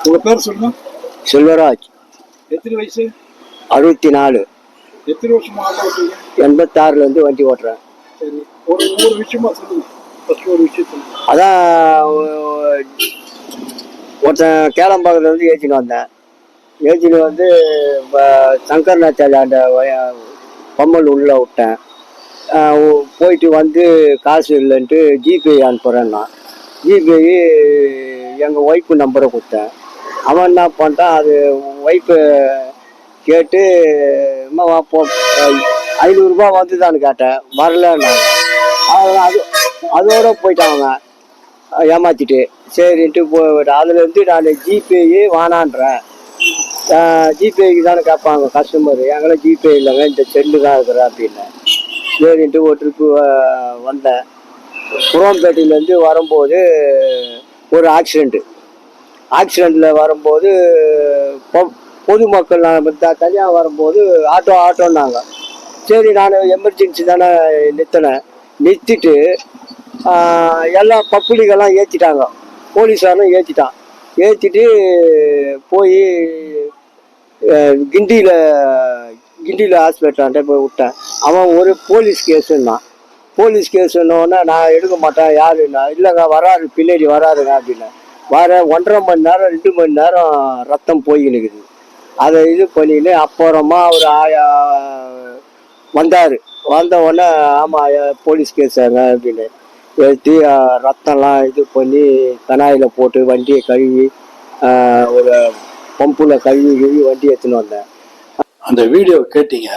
உங்கள் பேர் சொல்லுங்கள். செல்வராஜ். எத்தனை வயசு? 64. எத்தனை வருஷமா ஆட்டோ ஓட்டுறீங்க? 86லேருந்து வண்டி ஓட்டுறேன். சரி, ஒரு விஷயமா சொல்லுங்கள். ஃபஸ்ட்டு ஒரு விஷயம் சொல்லுங்கள். அதான் ஒருத்தன் கேளம்பாக்கத்துலேருந்து ஏற்றின்னு வந்தேன். ஏற்றின்னு வந்து சங்கர் நாச்சாரியாண்ட பம்மல் உள்ளே விட்டேன். போயிட்டு வந்து காசு இல்லைன்ட்டு ஜிபே அனுப்புகிறேன்னா ஜிபே எங்கள் ஒய்ஃபு நம்பரை கொடுத்தேன். அவன் என்ன பண்ணிட்டான், அது ஒய்ஃபு கேட்டு போ 500 ரூபா வந்துதான்னு கேட்டேன். வரலன்னாங்க. அது அதோட போயிட்டாங்க ஏமாற்றிட்டு. சரின்ட்டு அதுலேருந்து நான் ஜிபேயே வானான்றேன். ஜிபேக்கு தானே கேட்பாங்க கஸ்டமர். எங்களை ஜிபே இல்லைங்க, இந்த செல்லு தான் இருக்கிறேன் அப்படின்னு. சரின்ட்டு ஒரு ட்ரிப்பு வந்தேன். குரோம்பேட்டையிலேருந்து வரும்போது ஒரு ஆக்சிடெண்ட்டில் வரும்போது பொதுமக்கள் தனியாக வரும்போது ஆட்டோன்னாங்க. சரி, நான் எமர்ஜென்சி தானே நிறுத்திட்டு எல்லா பப்ளிக்கெல்லாம் ஏற்றிட்டாங்க. போலீஸாரும் ஏற்றிட்டு போய் கிண்டியில் ஹாஸ்பிட்டலான்ட்ட போய் விட்டேன். அவன் ஒரு போலீஸ் கேஸுன்னொன்னே நான் எடுக்க மாட்டேன். யாருன்னா இல்லைங்க வராரு, பின்னாடி வராருங்க அப்படின்னு. வர 1.5 மணி நேரம் 2 மணி நேரம் ரத்தம் போய்கினுக்குது. அதை இது பண்ணின்னு அப்புறமா அவர் வந்தார். வந்த உடனே ஆமாம் போலீஸ் கேஸாங்க அப்படின்னு ஏற்றி ரத்தம்லாம் இது பண்ணி கனாயில் போட்டு வண்டியை கழுவி ஒரு பம்பில் கழுவி வண்டி எடுத்துன்னு வந்தேன். அந்த வீடியோ கேட்டீங்க.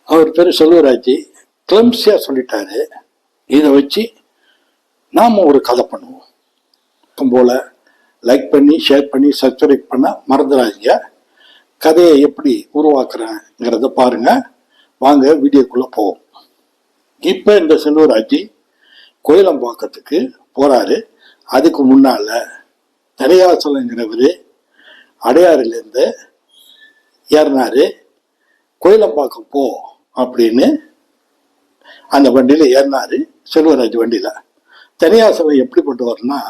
அவர் பேர் செல்வராஜ். கிளம்ஸியாக சொல்லிட்டாரு. இதை வச்சு நாம் ஒரு கதை பண்ணுவோம் போல். லைக் பண்ணி ஷேர் பண்ணி சப்ஸ்கிரைப் பண்ண மறந்துடாதீங்க. கதையை எப்படி உருவாக்குறேங்கிறத பாருங்கள். வாங்க வீடியோக்குள்ளே போவோம். இப்போ இந்த செல்வராஜ் கோயிலம்பாக்கத்துக்கு போகிறாரு. அதுக்கு முன்னால் தரையாசலங்கிறவர் அடையாறுலேருந்து ஏறினார். கோயிலம்பாக்கம் போ அப்படின்னு அந்த வண்டியில் ஏறினார். செல்வராஜ் வண்டியில். தனியாசலம் எப்படி பண்ணுவார்னா,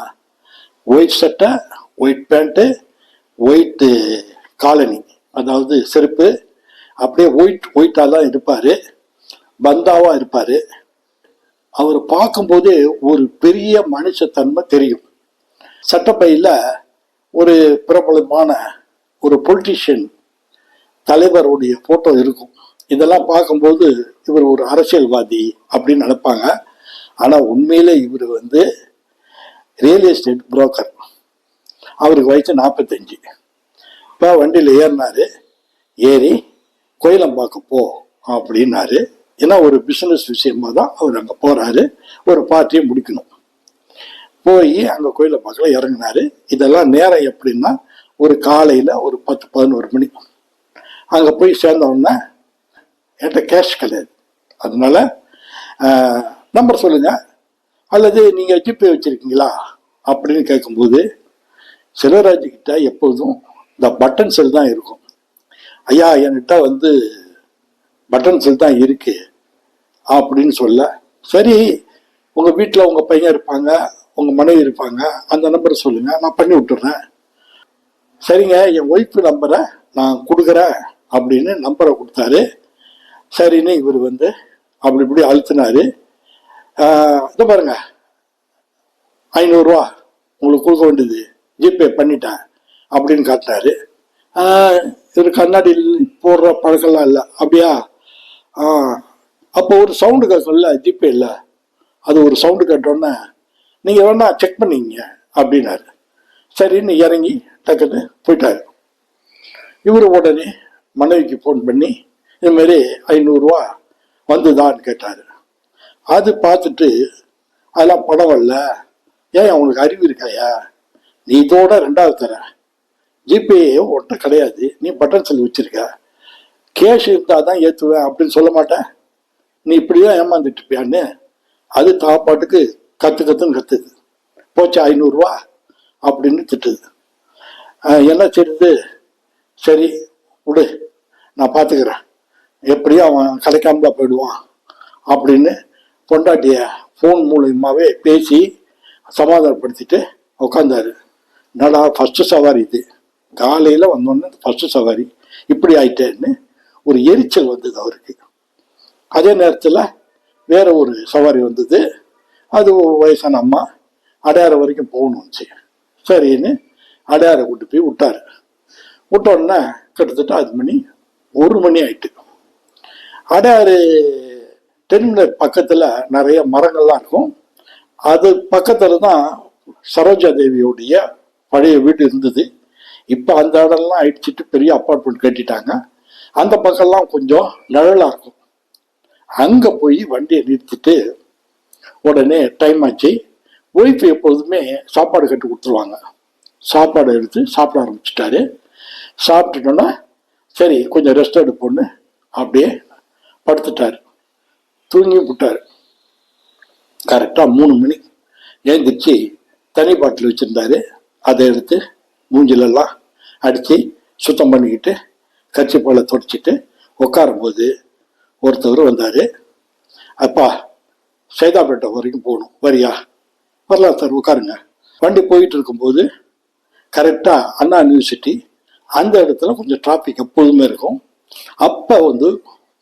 ஒயிட் சட்டை, ஒயிட் பேண்ட்டு, ஒயிட்டு காலனி, அதாவது செருப்பு, அப்படியே ஒயிட்டாக தான் இருப்பார். பந்தாவாக இருப்பார். அவர் பார்க்கும்போதே ஒரு பெரிய மனுஷத்தன்மை தெரியும். சட்டப்பையில் ஒரு பிரபலமான ஒரு பொலிட்டிஷியன் தலைவருடைய ஃபோட்டோ இருக்கும். இதெல்லாம் பார்க்கும்போது இவர் ஒரு அரசியல்வாதி அப்படின்னு நினைப்பாங்க. ஆனால் உண்மையிலே இவர் ரியல் எஸ்டேட் புரோக்கர். அவருக்கு வயசு 45. இப்போ வண்டியில் ஏறினார். ஏறி கோயிலம்பாக்கம் போ அப்படின்னாரு. ஏன்னா ஒரு பிஸ்னஸ் விஷயமா தான் அவர் அங்கே போகிறாரு. ஒரு பார்ட்டியை முடிக்கணும். போய் அங்கே கோயிலம்பாக்கில் இறங்கினார். இதெல்லாம் நேரம் எப்படின்னா, ஒரு காலையில் ஒரு 10-11 மணி. அங்கே போய் சேர்ந்தோடனே என்கிட்ட கேஷ் கிடையாது. அதனால நம்பர் சொல்லுங்கள், அல்லது நீங்கள் ஜிபே வச்சுருக்கீங்களா அப்படின்னு கேட்கும்போது, செல்வராஜ்கிட்ட எப்போதும் இந்த பட்டன் செல் தான் இருக்கும். ஐயா என்கிட்ட பட்டன் செல் தான் இருக்கு அப்படின்னு சொல்ல, சரி உங்கள் வீட்டில் உங்கள் பையன் இருப்பாங்க, உங்கள் மனைவி இருப்பாங்க, அந்த நம்பரை சொல்லுங்கள், நான் பண்ணி விட்டுறேன். சரிங்க, என் ஒய்ஃபு நம்பரை நான் கொடுக்குறேன் அப்படின்னு நம்பரை கொடுத்தாரு. சரின்னு இவர் அப்படி இப்படி அழுத்தினாரு. இதை பாருங்க, 500 ரூபா உங்களுக்கு கொடுக்க வேண்டியது, ஜிபே பண்ணிட்டேன் அப்படின்னு காட்டினாரு. இவர் கண்ணாடி போடுற பழக்கம்லாம் இல்லை. அப்படியா? அப்போ ஒரு சவுண்டு கேட்கும்ல ஜிபே இல்லை, அது ஒரு சவுண்டு கேட்டோன்னே நீங்கள் வேணா செக் பண்ணிங்க அப்படின்னாரு. சரின்னு இறங்கி டக்குன்னு போயிட்டாரு. இவர் உடனே மனைவிக்கு ஃபோன் பண்ணி இதுமாரி 500 ரூபா வந்துதான்னு கேட்டார். அது பார்த்துட்டு அதெல்லாம் படம் வரல, ஏன் அவனுக்கு அறிவு இருக்காயா, நீ இதோட 2வது தர, ஜிபே ஒட்ட கிடையாது, நீ பட்டன் செல் வச்சிருக்க, கேஷ் இருந்தால் தான் ஏற்றுவேன் அப்படின்னு சொல்ல மாட்டேன், நீ இப்படிதான் ஏமாந்துட்டு இருப்பியான்னு அது தாப்பாட்டுக்கு கத்துன்னு கத்துது. போச்சு 500 ரூபா அப்படின்னு திட்டுது. என்ன செய்யுது, சரி விடு நான் பார்த்துக்கிறேன், எப்படியும் அவன் கிடைக்காம போயிடுவான் அப்படின்னு பொண்டாட்டிய ஃபோன் மூலியமாகவே பேசி சமாதானப்படுத்திட்டு உட்காந்தாரு. என்னடா ஃபஸ்ட்டு சவாரி இது, காலையில் வந்தோடனே ஃபஸ்ட்டு சவாரி இப்படி ஆயிட்டேன்னு ஒரு எரிச்சல் வந்தது அவருக்கு. அதே நேரத்தில் வேற ஒரு சவாரி வந்தது. அது வயசான அம்மா அடையாறு வரைக்கும் போகணும்னுச்சு. சரின்னு அடையாரை கூட்டு போய் விட்டாரு. விட்டோடனே கிட்டத்தட்ட 1 மணி ஆயிட்டு. அடையாறு டெர்மினல் பக்கத்தில் நிறைய மரங்கள்லாம் இருக்கும். அது பக்கத்தில் தான் சரோஜா தேவியோடைய பழைய வீடு இருந்தது. இப்போ அந்த இடம்லாம் அடிச்சுட்டு பெரிய அப்பார்ட்மெண்ட் கட்டிட்டாங்க. அந்த பக்கம்லாம் கொஞ்சம் நிழலாக இருக்கும். அங்கே போய் வண்டியை நிறுத்திட்டு உடனே டைம் ஆச்சு. ஒய்ஃப் எப்பொழுதுமே சாப்பாடு கட்டி கொடுத்துருவாங்க. சாப்பாடு எடுத்து சாப்பிட ஆரம்பிச்சிட்டாரு. சாப்பிட்டுட்டோன்னா சரி கொஞ்சம் ரெஸ்ட் எடுப்போன்னு அப்படியே படுத்துட்டார். தூங்கி விட்டார். கரெக்டாக 3 மணி எழுந்திரிச்சு தனி பாட்டில் வச்சுருந்தாரு. அதை எடுத்து மூஞ்சிலெல்லாம் அடித்து சுத்தம் பண்ணிக்கிட்டு கட்சி போல தொடச்சிட்டு உட்காரும்போது ஒருத்தவர் வந்தார். அப்பா சைதாப்பேட்டை வரைக்கும் போகணும், வரியா? வரலாம் சார், உட்காருங்க. வண்டி போயிட்டு இருக்கும்போது கரெக்டாக அண்ணா யூனிவர்சிட்டி அந்த இடத்துல கொஞ்சம் டிராஃபிக் எப்போதுமே இருக்கும். அப்போ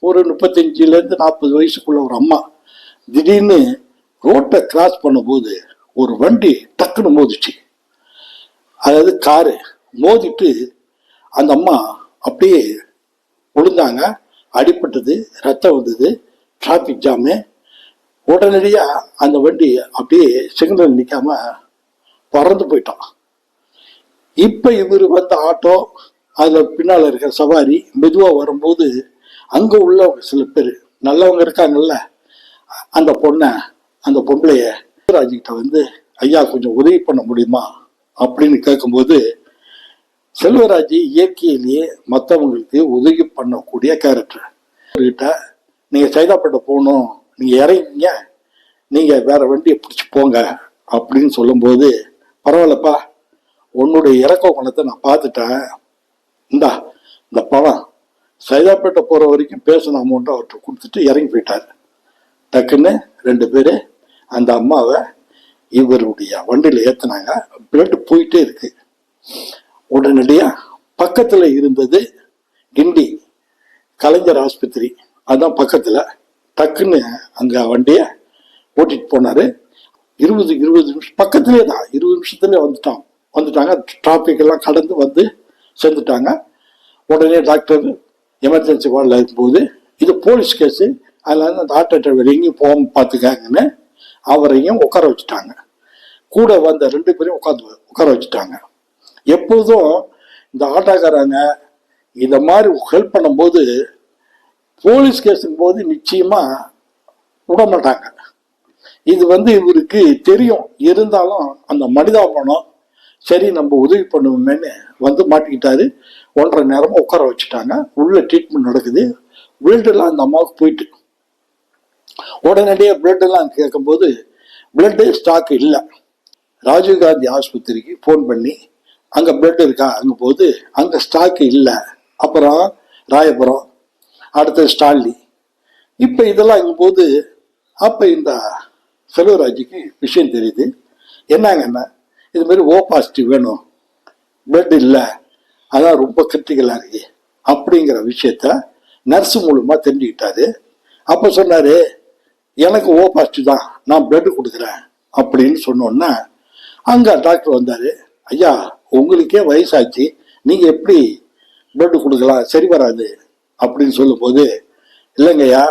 ஒரு 35 to 40 வயசுக்குள்ள ஒரு அம்மா திடீர்னு ரோட்டை கிராஸ் பண்ணும்போது ஒரு வண்டி டக்குன்னு மோதிச்சு. அதாவது காரு மோதிட்டு அந்த அம்மா அப்படியே விழுந்தாங்க. அடிபட்டது, ரத்தம் வந்தது, டிராஃபிக் ஜாமு. உடனடியாக அந்த வண்டி அப்படியே சிக்னல் நிற்காம பறந்து போயிட்டான். இப்போ இவர் ஆட்டோ அதில் பின்னால் இருக்கிற சவாரி மெதுவாக வரும்போது அங்கே உள்ள சில பேர் நல்லவங்க இருக்காங்கல்ல, அந்த பொம்பளைய ராஜ்கிட்ட ஐயா கொஞ்சம் உதவி பண்ண முடியுமா அப்படின்னு கேட்கும்போது, செல்வராஜ் இயற்கையிலேயே மற்றவங்களுக்கு உதவி பண்ணக்கூடிய கேரக்டர். கிட்ட நீங்கள் சைதாப்பேட்டை போகணும், நீங்கள் இறங்கிங்க, நீங்கள் வேற வண்டியை பிடிச்சி போங்க அப்படின்னு சொல்லும்போது, பரவாயில்லப்பா உன்னுடைய இறக்க குணத்தை நான் பார்த்துட்டேன், இந்த பணம் சைதாப்பேட்டை போகிற வரைக்கும் பேசின அமௌண்ட்டை அவர்கிட்ட கொடுத்துட்டு இறங்கி போயிட்டார். டக்குன்னு 2 பேர் அந்த அம்மாவை இவருடைய வண்டியில் ஏற்றினாங்க. பிளட் போயிட்டே இருக்கு. உடனடியாக பக்கத்தில் இருந்தது கிண்டி கலைஞர் ஆஸ்பத்திரி, அதுதான் பக்கத்தில். டக்குன்னு அங்கே வண்டியை ஓட்டிட்டு போனார். 20 நிமிஷம் பக்கத்துலேயே தான், 20 நிமிஷத்துலேயே வந்துட்டாங்க. டிராஃபிக் எல்லாம் கடந்து சேர்ந்துட்டாங்க. உடனே டாக்டர் எமர்ஜென்சி வார்டில் இருக்கும்போது இது போலீஸ் கேஸு, அதனால அந்த ஆட்டோ டிரைவர் எங்கேயும் போகாமல் பார்த்துக்காங்கன்னு அவரையும் உட்கார வச்சுட்டாங்க. கூட வந்த 2 பேரையும் உட்கார வச்சுட்டாங்க. எப்போதும் இந்த ஆட்டோக்காரங்க இந்த மாதிரி ஹெல்ப் பண்ணும்போது போலீஸ் கேஸுங்கும் போது நிச்சயமாக விட மாட்டாங்க. இது இவருக்கு தெரியும். இருந்தாலும் அந்த மனிதாபனம், சரி நம்ம உதவி பண்ணுவோமேன்னு மாட்டிக்கிட்டாரு. 1.5 நேரமாக உட்கார வச்சுட்டாங்க. உள்ள ட்ரீட்மெண்ட் நடக்குது. பிளட்டெல்லாம் அந்த அம்மாவுக்கு போயிட்டு உடனடியாக பிளட்டெல்லாம் கேட்கும்போது பிளட்டு ஸ்டாக் இல்லை. ராஜீவ்காந்தி ஆஸ்பத்திரிக்கு ஃபோன் பண்ணி அங்கே பிளட் இருக்கா அங்கே போது அங்கே ஸ்டாக்கு இல்லை. அப்புறம் ராயபுரம், அடுத்தது ஸ்டான்லி. இப்போ இதெல்லாம் இங்கும்போது அப்போ இந்த செல்வராஜுக்கு விஷயம் தெரியுது. என்னங்கன்னா இதுமாரி O பாசிட்டிவ் வேணும், பிளட் இல்லை, அதான் ரொம்ப கிரிட்டிக்கலாக இருக்கு அப்படிங்கிற விஷயத்த நர்ஸு மூலமாக தெரிஞ்சுக்கிட்டாரு. அப்போ சொன்னார், எனக்கு O பாசிட்டிவ் தான், நான் பிளட்டு கொடுக்குறேன் அப்படின்னு சொன்னோன்னா அங்கே டாக்டர் வந்தார். ஐயா உங்களுக்கே வயசாச்சு, நீங்கள் எப்படி பிளட்டு கொடுக்கலாம், சரி வராது அப்படின்னு சொல்லும்போது, இல்லைங்கய்யா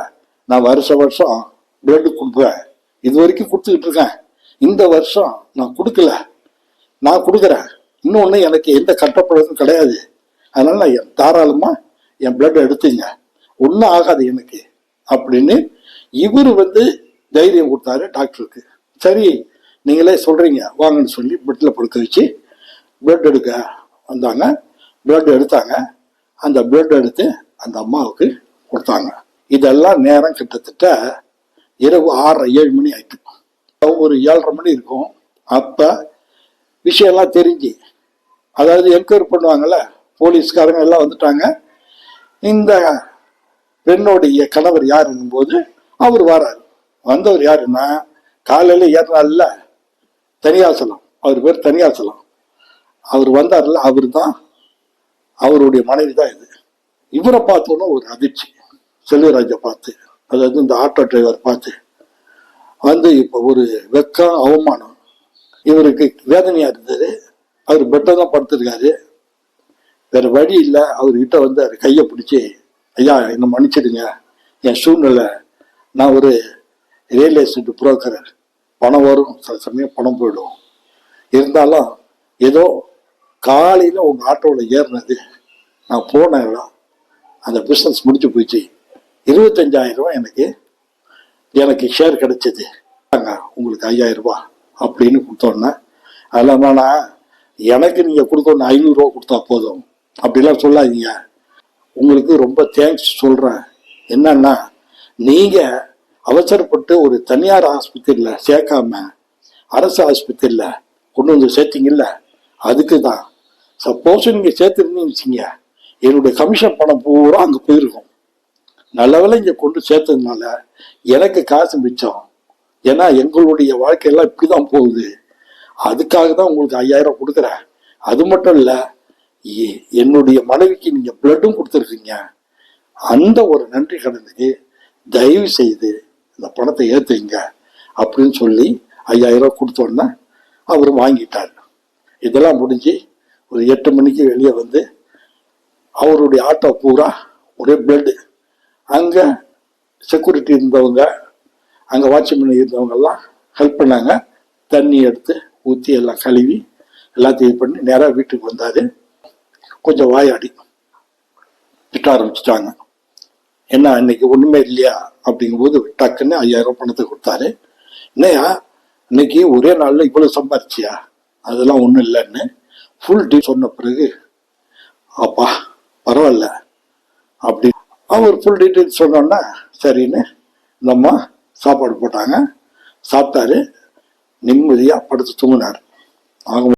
நான் வருஷம் பிளட்டு கொடுப்பேன், இது வரைக்கும் கொடுத்துக்கிட்டு இருக்கேன், இந்த வருஷம் நான் கொடுக்கல, நான் கொடுக்குறேன், இன்னொன்று எனக்கு எந்த கட்டப்பழக்கம் கிடையாது, அதனால நான் தாராளமாக என் பிளட் எடுத்துங்க, ஒன்றும் ஆகாது எனக்கு அப்படின்னு இவர் தைரியம் கொடுத்தாரு டாக்டருக்கு. சரி நீங்களே சொல்கிறீங்க வாங்கன்னு சொல்லி பெட்டில் படுக்க வச்சு பிளட் எடுக்க வந்தாங்க. பிளட் எடுத்தாங்க. அந்த பிளட் எடுத்து அந்த அம்மாவுக்கு கொடுத்தாங்க. இதெல்லாம் நேரம் கிட்டத்தட்ட இரவு 6:30-7 மணி ஆயிட்டு. ஒரு 7:30 மணி இருக்கும். அப்போ விஷயம்லாம் தெரிஞ்சு, அதாவது என்கொயரி பண்ணுவாங்கள்ல, போலீஸ்காரங்க எல்லாம் வந்துட்டாங்க. இந்த பெண்ணுடைய கணவர் யாருன்னும் போது அவர் வராரு. வந்தவர் யாருன்னா காலையில் ஏறினால தனியாசலம், அவர் பேர் தனியாசலம். அவர் வந்தார்ல, அவர் தான், அவருடைய மனைவி தான் இது. இவரை பார்த்தோன்னா ஒரு அதிர்ச்சி, செல்வராஜை பார்த்து, அதாவது இந்த ஆட்டோ டிரைவர் பார்த்து வந்து இப்போ ஒரு வெக்கம் அவமானம். இவருக்கு வேதனையா இருந்தது. அவர் பெட்டை தான் படுத்திருக்காரு, வேற வழி இல்லை. அவர்கிட்ட வந்து அவர் கையை பிடிச்சி, ஐயா என்னை மன்னிச்சிடுங்க, என் சூழ்நிலை, நான் ஒரு ரியல் எஸ்டேட் புரோக்கர், பணம் வரும், சில சமயம் பணம் போயிடும், இருந்தாலும் ஏதோ காலையில் உங்கள் ஆட்டோவில் ஏறினது, நான் போனேன், அந்த பிஸ்னஸ் முடிச்சு போயிடுச்சு, 25,000 எனக்கு ஷேர் கிடைச்சது, உங்களுக்கு 5,000 ரூபா அப்படின்னு கொடுத்தோன்னே, அதெல்லாம் வேணாம், எனக்கு நீங்கள் கொடுத்தோன்னு 500 ரூபா கொடுத்தா போதும் அப்படிலாம் சொல்லாதீங்க, உங்களுக்கு ரொம்ப தேங்க்ஸ் சொல்கிறேன். என்னன்னா, நீங்கள் அவசரப்பட்டு ஒரு தனியார் ஆஸ்பத்திரியில் சேர்க்காம அரசு ஆஸ்பத்திரியில் கொண்டு வந்து சேர்த்தீங்கல்ல, அதுக்கு தான். சப்போஸ் நீங்கள் சேர்த்துருந்தீங்க, என்னுடைய கமிஷன் பணம் பூரா அங்கே போயிருக்கும். நல்ல வேளை இங்கே கொண்டு சேர்த்ததுனால எனக்கு காசு மிச்சம். ஏன்னா எங்களுடைய வாழ்க்கையெல்லாம் இப்படி தான் போகுது, அதுக்காக தான் உங்களுக்கு 5,000 கொடுக்குறேன். அது மட்டும் இல்லை, என்னுடைய மனைவிக்கு நீங்கள் பிளட்டும் கொடுத்துருக்கீங்க, அந்த ஒரு நன்றி கடனுக்கு தயவு செய்து இந்த பணத்தை ஏற்றுங்க அப்படின்னு சொல்லி 5,000 கொடுத்தோன்னே அவர் வாங்கிட்டார். இதெல்லாம் முடிஞ்சு ஒரு 8 மணிக்கு வெளியே வந்து அவருடைய ஆட்டோ பூரா ஒரே பிளட்டு. அங்கே செக்யூரிட்டி இருந்தவங்க, அங்கே வாட்ச்மேன் இருந்தவங்கெல்லாம் ஹெல்ப் பண்ணாங்க. தண்ணி எடுத்து ஊற்றி எல்லாம் கழுவி எல்லாத்தையும் இது பண்ணி நேராக வீட்டுக்கு வந்தார். கொஞ்சம் வாயாடி திட்ட ஆரம்பிச்சிட்டாங்க. என்ன இன்னைக்கு ஒன்றுமே இல்லையா அப்படிங்கும்போது டக்குன்னு 5,000 பணத்தை கொடுத்தாரு. என்னையா இன்னைக்கு ஒரே நாளில் இவ்வளோ சம்பாரிச்சியா? அதெல்லாம் ஒன்றும் இல்லைன்னு ஃபுல் டீ சொன்ன பிறகு, அப்பா பரவாயில்ல அப்படி அவர் ஃபுல் டீட்டெயில்ஸ் சொன்னோன்னா சரின்னு நம்ம சாப்பாடு போட்டாங்க. சாப்பிட்டாரு, நிம்மதியாக படுத்து தூங்கினார். ஆக